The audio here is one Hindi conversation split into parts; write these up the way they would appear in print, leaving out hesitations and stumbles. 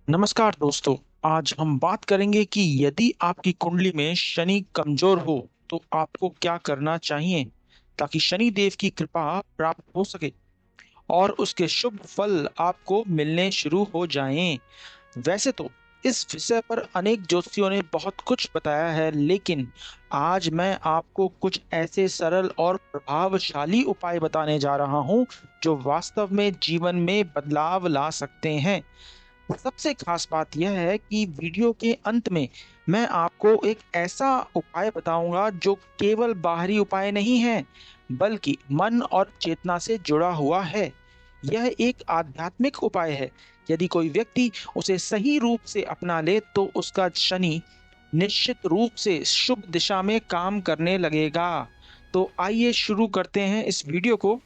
नमस्कार दोस्तों। आज हम बात करेंगे कि यदि आपकी कुंडली में शनि कमजोर हो तो आपको क्या करना चाहिए ताकि शनि देव की कृपा प्राप्त हो सके और उसके शुभ फल आपको मिलने शुरू हो जाएं। वैसे तो इस विषय पर अनेक ज्योतिषियों ने बहुत कुछ बताया है, लेकिन आज मैं आपको कुछ ऐसे सरल और प्रभावशाली उपाय बताने जा रहा हूं जो वास्तव में जीवन में बदलाव ला सकते हैं। सबसे खास बात यह है कि वीडियो के अंत में मैं आपको एक ऐसा उपाय बताऊंगा जो केवल बाहरी उपाय नहीं है, बल्कि मन और चेतना से जुड़ा हुआ है। यह एक आध्यात्मिक उपाय है। यदि कोई व्यक्ति उसे सही रूप से अपना ले तो उसका शनि निश्चित रूप से शुभ दिशा में काम करने लगेगा। तो आइए शुरू करते हैं इस वीडियो को।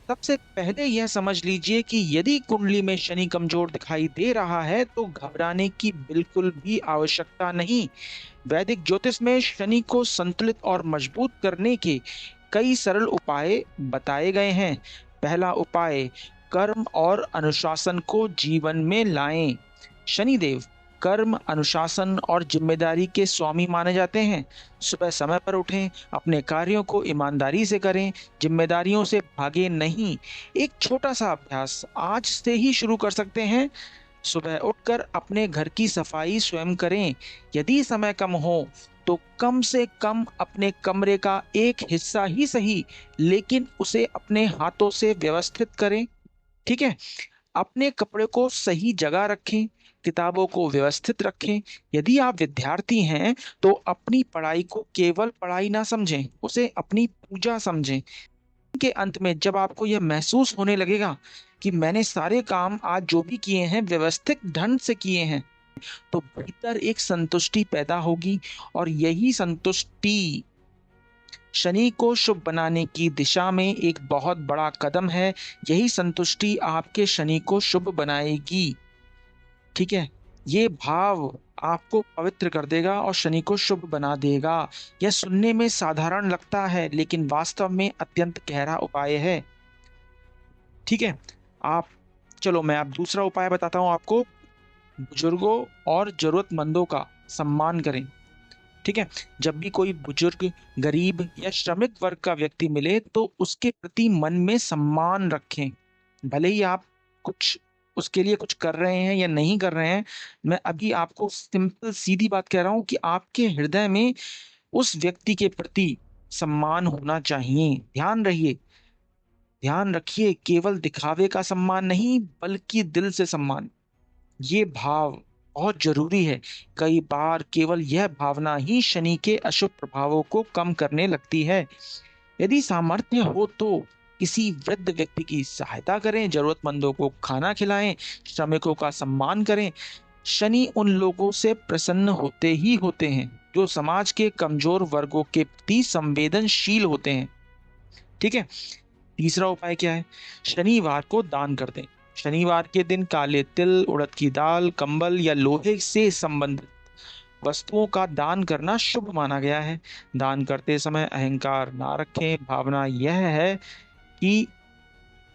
सबसे पहले यह समझ लीजिए कि यदि कुंडली में शनि कमजोर दिखाई दे रहा है तो घबराने की बिल्कुल भी आवश्यकता नहीं। वैदिक ज्योतिष में शनि को संतुलित और मजबूत करने के कई सरल उपाय बताए गए हैं। पहला उपाय, कर्म और अनुशासन को जीवन में लाएं। शनिदेव कर्म, अनुशासन और जिम्मेदारी के स्वामी माने जाते हैं। सुबह समय पर उठें, अपने कार्यों को ईमानदारी से करें, जिम्मेदारियों से भागे नहीं। एक छोटा सा अभ्यास आज से ही शुरू कर सकते हैं। सुबह उठकर अपने घर की सफाई स्वयं करें। यदि समय कम हो तो कम से कम अपने कमरे का एक हिस्सा ही सही, लेकिन उसे अपने हाथों से व्यवस्थित करें। ठीक है। अपने कपड़े को सही जगह रखें, किताबों को व्यवस्थित रखें। यदि आप विद्यार्थी हैं तो अपनी पढ़ाई को केवल पढ़ाई ना समझें, उसे अपनी पूजा समझें। के अंत में जब आपको यह महसूस होने लगेगा कि मैंने सारे काम आज जो भी किए हैं व्यवस्थित ढंग से किए हैं, तो भीतर एक संतुष्टि पैदा होगी और यही संतुष्टि शनि को शुभ बनाने की दिशा में एक बहुत बड़ा कदम है। यही संतुष्टि आपके शनि को शुभ बनाएगी। ठीक है। ये भाव आपको पवित्र कर देगा और शनि को शुभ बना देगा। यह सुनने में साधारण लगता है, लेकिन वास्तव में अत्यंत गहरा उपाय है। ठीक है। आप चलो मैं अब दूसरा उपाय बताता हूँ आपको। बुजुर्गों और जरूरतमंदों का सम्मान करें। ठीक है। जब भी कोई बुजुर्ग, गरीब या श्रमिक वर्ग का व्यक्ति मिले तो उसके प्रति मन में सम्मान रखें। भले ही आप कुछ उसके लिए कुछ कर रहे हैं या नहीं कर रहे हैं, मैं अभी आपको सिंपल सीधी बात कह रहा हूं कि आपके हृदय में उस व्यक्ति के प्रति सम्मान होना चाहिए। ध्यान रखिए, केवल दिखावे का सम्मान नहीं बल्कि दिल से सम्मान। ये भाव बहुत जरूरी है। कई बार केवल यह भावना ही शनि के अशुभ प्रभावों को कम करने लगती है। यदि सामर्थ्य हो तो किसी वृद्ध व्यक्ति की सहायता करें, जरूरतमंदों को खाना खिलाएं, श्रमिकों का सम्मान करें। शनि उन लोगों से प्रसन्न होते ही होते हैं जो समाज के कमजोर वर्गों के प्रति संवेदनशील होते हैं। ठीक है। तीसरा उपाय क्या है? शनिवार को दान कर दें। शनिवार के दिन काले तिल, उड़द की दाल, कंबल या लोहे से संबंधित वस्तुओं का दान करना शुभ माना गया है। दान करते समय अहंकार ना रखें। भावना यह है कि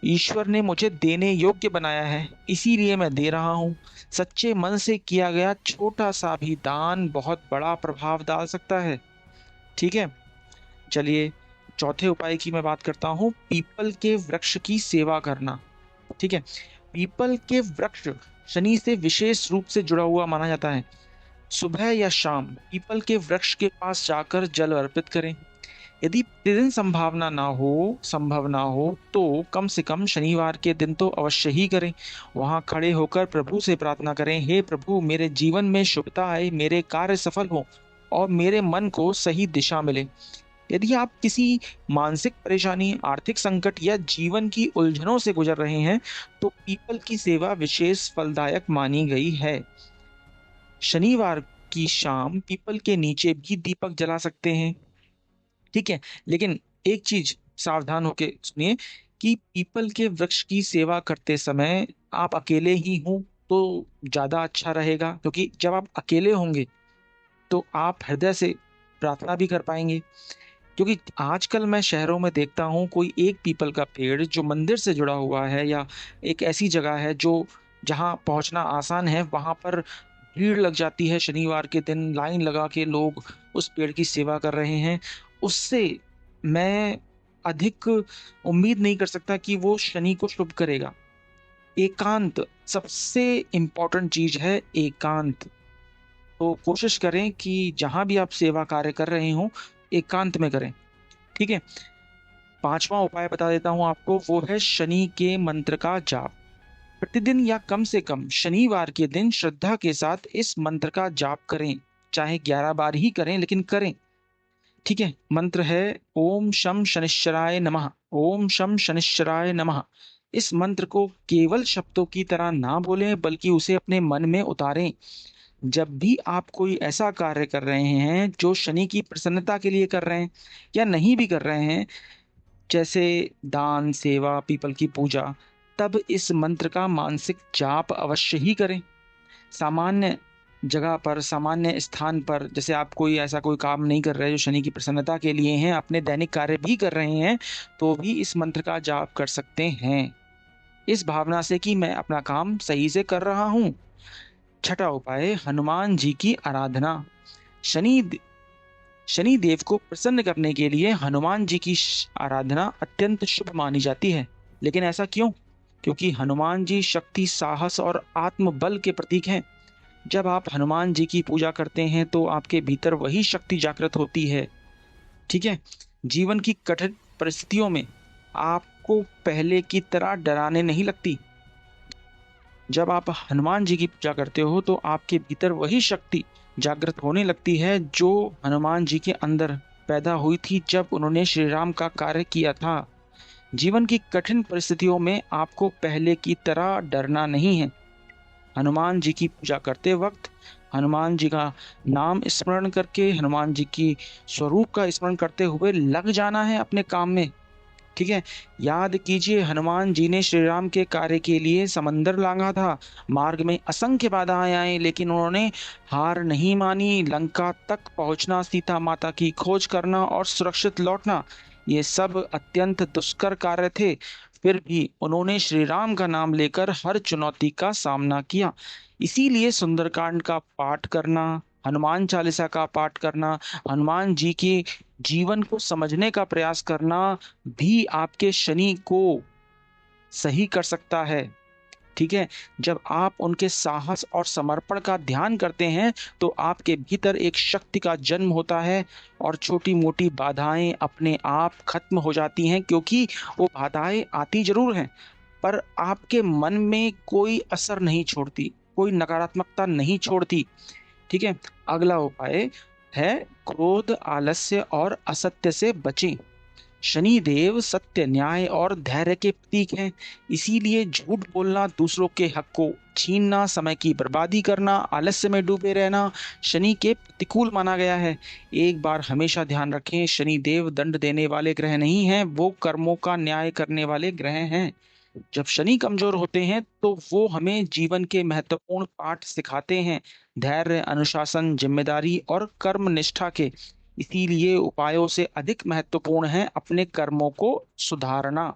ईश्वर ने मुझे देने योग्य बनाया है, इसीलिए मैं दे रहा हूँ। सच्चे मन से किया गया छोटा सा भी दान बहुत बड़ा प्रभाव डाल सकता है। ठीक है। चलिए चौथे उपाय की मैं बात करता हूँ, पीपल के वृक्ष की सेवा करना। ठीक है। पीपल के वृक्ष शनि से विशेष रूप से जुड़ा हुआ माना जाता है। सुबह या शाम पीपल के वृक्ष के पास जाकर जल अर्पित करें। यदि प्रतिदिन संभव ना हो तो कम से कम शनिवार के दिन तो अवश्य ही करें। वहां खड़े होकर प्रभु से प्रार्थना करें, हे प्रभु, मेरे जीवन में शुभता आए, मेरे कार्य सफल हो और मेरे मन को सही दिशा मिले। यदि आप किसी मानसिक परेशानी, आर्थिक संकट या जीवन की उलझनों से गुजर रहे हैं तो पीपल की सेवा विशेष फलदायक मानी गई है। शनिवार की शाम पीपल के नीचे भी दीपक जला सकते हैं। ठीक है। लेकिन एक चीज सावधान होके सुनिए कि पीपल के वृक्ष की सेवा करते समय आप अकेले ही हों तो ज्यादा अच्छा रहेगा, क्योंकि जब आप अकेले होंगे तो आप हृदय से प्रार्थना भी कर पाएंगे। क्योंकि आजकल मैं शहरों में देखता हूँ कोई एक पीपल का पेड़ जो मंदिर से जुड़ा हुआ है या एक ऐसी जगह है जो जहाँ पहुँचना आसान है वहाँ पर भीड़ लग जाती है। शनिवार के दिन लाइन लगा के लोग उस पेड़ की सेवा कर रहे हैं। उससे मैं अधिक उम्मीद नहीं कर सकता कि वो शनि को शुभ करेगा। एकांत सबसे इम्पोर्टेंट चीज है, एकांत। तो कोशिश करें कि जहां भी आप सेवा कार्य कर रहे हो एकांत में करें। ठीक है। पांचवा उपाय बता देता हूं आपको, वो है शनि के मंत्र का जाप। प्रतिदिन या कम से कम शनिवार के दिन श्रद्धा के साथ इस मंत्र का जाप करें। चाहे 11 बार ही करें, लेकिन करें। ठीक है। मंत्र है ओम शम शनिश्चराय नमः। ओम शम शनिश्चराय नमः। इस मंत्र को केवल शब्दों की तरह ना बोलें, बल्कि उसे अपने मन में उतारें। जब भी आप कोई ऐसा कार्य कर रहे हैं जो शनि की प्रसन्नता के लिए कर रहे हैं, या नहीं भी कर रहे हैं, जैसे दान, सेवा, पीपल की पूजा, तब इस मंत्र का मानसिक जाप अवश्य ही करें। सामान्य जगह पर, सामान्य स्थान पर, जैसे आप कोई ऐसा कोई काम नहीं कर रहे जो शनि की प्रसन्नता के लिए हैं, अपने दैनिक कार्य भी कर रहे हैं, तो भी इस मंत्र का जाप कर सकते हैं, इस भावना से कि मैं अपना काम सही से कर रहा हूं। छठा उपाय, हनुमान जी की आराधना। शनि शनि देव को प्रसन्न करने के लिए हनुमान जी की आराधना अत्यंत शुभ मानी जाती है। लेकिन ऐसा क्यों? क्योंकि हनुमान जी शक्ति, साहस और आत्मबल के प्रतीक हैं। जब आप हनुमान जी की पूजा करते हैं तो आपके भीतर वही शक्ति जागृत होती है। ठीक है। जीवन की कठिन परिस्थितियों में आपको पहले की तरह डराने नहीं लगती। जब आप हनुमान जी की पूजा करते हो तो आपके भीतर वही शक्ति जागृत होने लगती है जो हनुमान जी के अंदर पैदा हुई थी जब उन्होंने श्री राम का कार्य किया था। जीवन की कठिन परिस्थितियों में आपको पहले की तरह डरना नहीं है। हनुमान जी की पूजा करते वक्त हनुमान जी का नाम स्मरण करके, हनुमान जी की स्वरूप का स्मरण करते हुए लग जाना है अपने काम में। ठीक है। याद कीजिए, हनुमान जी ने श्री राम के कार्य के लिए समंदर लांघा था। मार्ग में असंख्य बाधाएं आई, लेकिन उन्होंने हार नहीं मानी। लंका तक पहुंचना, सीता माता की खोज करना और सुरक्षित लौटना, ये सब अत्यंत दुष्कर कार्य थे। फिर भी उन्होंने श्री राम का नाम लेकर हर चुनौती का सामना किया। इसीलिए सुंदरकांड का पाठ करना, हनुमान चालीसा का पाठ करना, हनुमान जी के जीवन को समझने का प्रयास करना भी आपके शनि को सही कर सकता है। ठीक है। जब आप उनके साहस और समर्पण का ध्यान करते हैं तो आपके भीतर एक शक्ति का जन्म होता है और छोटी मोटी बाधाएं अपने आप खत्म हो जाती हैं, क्योंकि वो बाधाएं आती जरूर हैं पर आपके मन में कोई असर नहीं छोड़ती, कोई नकारात्मकता नहीं छोड़ती। ठीक है। अगला उपाय है क्रोध, आलस्य और असत्य से बचें। शनि देव सत्य, न्याय और धैर्य के प्रतीक हैं। इसीलिए झूठ बोलना, दूसरों के हक को छीनना, समय की बर्बादी करना, आलस्य में डूबे रहना शनि के प्रतिकूल माना गया है। एक बार हमेशा ध्यान रखें, शनि देव दंड देने वाले ग्रह नहीं हैं, वो कर्मों का न्याय करने वाले ग्रह हैं। जब शनि कमजोर होते हैं तो वो हमें जीवन के महत्वपूर्ण पाठ सिखाते हैं, धैर्य, अनुशासन, जिम्मेदारी और कर्म निष्ठा के। इसीलिए उपायों से अधिक महत्वपूर्ण है अपने कर्मों को सुधारना।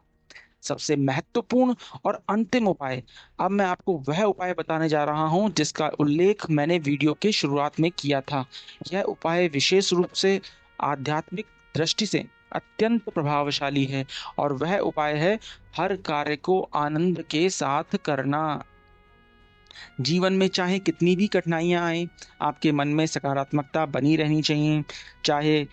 सबसे महत्वपूर्ण और अंतिम उपाय, अब मैं आपको वह उपाय बताने जा रहा हूं जिसका उल्लेख मैंने वीडियो के शुरुआत में किया था। यह उपाय विशेष रूप से आध्यात्मिक दृष्टि से अत्यंत प्रभावशाली है, और वह उपाय है हर कार्य को आनंद के साथ करना। जीवन में चाहे कितनी भी कठिनाइयां आए, आपके मन में सकारात्मकता बनी रहनी चाहिए। चाहे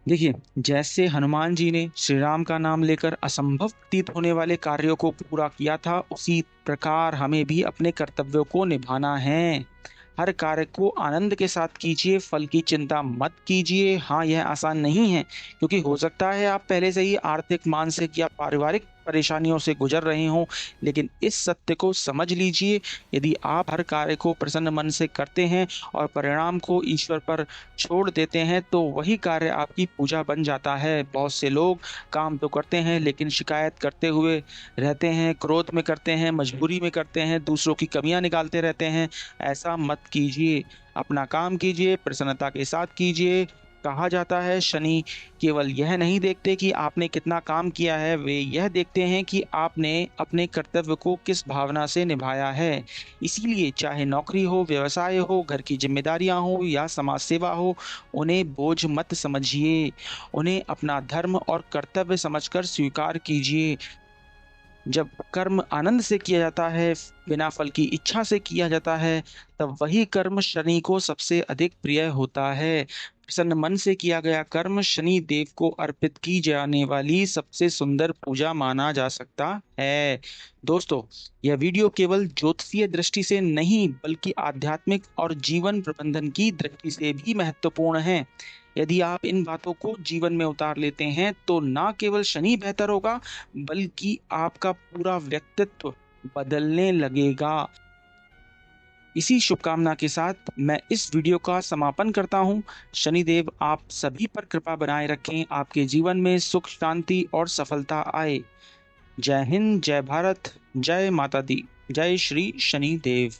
देखिए, जैसे हनुमान जी ने श्री राम का नाम लेकर असंभव प्रतीत होने वाले कार्यों को पूरा किया था, उसी प्रकार हमें भी अपने कर्तव्यों को निभाना है। हर कार्य को आनंद के साथ कीजिए, फल की चिंता मत कीजिए। हाँ, यह आसान नहीं है, क्योंकि हो सकता है आप पहले से ही आर्थिक, मानसिक या पारिवारिक परेशानियों से गुजर रहे हों, लेकिन इस सत्य को समझ लीजिए, यदि आप हर कार्य को प्रसन्न मन से करते हैं और परिणाम को ईश्वर पर छोड़ देते हैं तो वही कार्य आपकी पूजा बन जाता है। बहुत से लोग काम तो करते हैं लेकिन शिकायत करते हुए रहते हैं, क्रोध में करते हैं, मजबूरी में करते हैं, दूसरों की कमियां निकालते रहते हैं। ऐसा मत कीजिए। अपना काम कीजिए, प्रसन्नता के साथ कीजिए, कहा जाता है शनि केवल यह नहीं देखते कि आपने कितना काम किया है, वे यह देखते हैं कि आपने अपने कर्तव्य को किस भावना से निभाया है। इसीलिए चाहे नौकरी हो, व्यवसाय हो, घर की जिम्मेदारियां हो या समाज सेवा हो, उन्हें बोझ मत समझिए, उन्हें अपना धर्म और कर्तव्य समझकर स्वीकार कीजिए। जब कर्म आनंद से किया जाता है, बिना फल की इच्छा से किया जाता है, तब वही कर्म शनि को सबसे अधिक प्रिय होता है। प्रसन्न मन से किया गया कर्म शनि देव को अर्पित की जाने वाली सबसे सुंदर पूजा माना जा सकता है। दोस्तों, यह वीडियो केवल ज्योतिषीय दृष्टि से नहीं बल्कि आध्यात्मिक और जीवन प्रबंधन की दृष्टि से भी महत्वपूर्ण है। यदि आप इन बातों को जीवन में उतार लेते हैं तो ना केवल शनि बेहतर होगा, बल्कि आपका पूरा व्यक्तित्व बदलने लगेगा। इसी शुभकामना के साथ मैं इस वीडियो का समापन करता हूं। शनिदेव आप सभी पर कृपा बनाए रखें, आपके जीवन में सुख, शांति और सफलता आए। जय हिंद, जय भारत, जय माता दी, जय श्री शनिदेव।